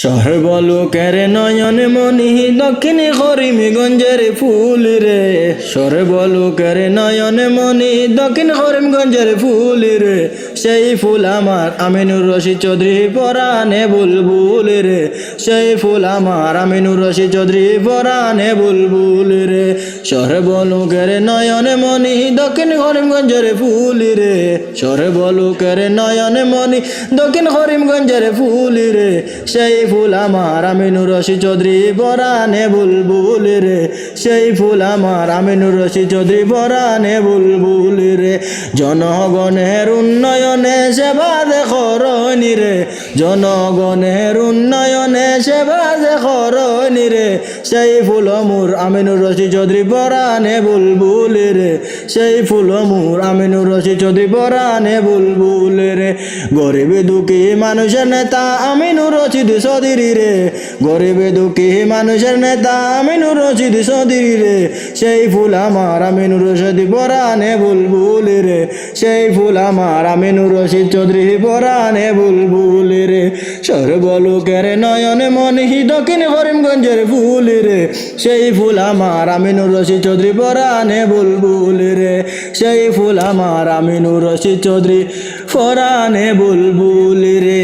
সর্বলোকের নয়ন মনি দক্ষিণ করিমগঞ্জের ফুল রে, সর্বলোকের নয়ন মনি দক্ষিণ করিমগঞ্জের ফুল রে, সেই ফুল আমার আমিনুর রশিদ চৌধুরী পরাণে বুলবুল রে, সেই ফুল আমার আমিনুর রশিদ চৌধুরী পরাণে বুলবুল রে। সর্বলোকের নয়ন মনি দক্ষিণ করিমগঞ্জের ফুল রে, সর্বলোকের নয়ন মনি দক্ষিণ করিমগঞ্জের ফুল রে, সেই ফুল আমার আমিনুর রশিদ চৌধুরী পরাণে বুলবুল রে, সেই ফুল আমার আমিনুর রশিদ চৌধুরী পরাণে বুলবুল রে। জনগণের উন্নয়নে সেবা দেখরনি রে, জনগণের উন্নয়নে সেবা দেখরনি রে, সেই ফুল মোর আমিনুর রশিদ চৌধুরী পরাণে বুলবুল রে, সেই ফুল মোর আমিনুর রশিদ চৌধুরী পরাণে বুলবুল রে। গরিব দুঃখী মানুষের নেতা আমিনুর রশিদ চৌধুরী রে, গরিব দুঃখী মানুষের নেতা আমিনুর রশিদ চৌধুরী রে, সেই ফুল আমার আমিনুর রশিদ পরাণে বুলবুল রে, সেই ফুল আমার আমিনুর রশিদ চৌধুরী পরাণে বুলবুল রে। সর্বলোকের নয়ন মনি দক্ষিণ করিমগঞ্জের ফুল রে, সেই ফুল আমার আমিনুর রশিদ চৌধুরী পরাণে বুলবুল রে, সেই ফুল আমার আমিনুর রশিদ চৌধুরী পরাণে বুলবুল রে।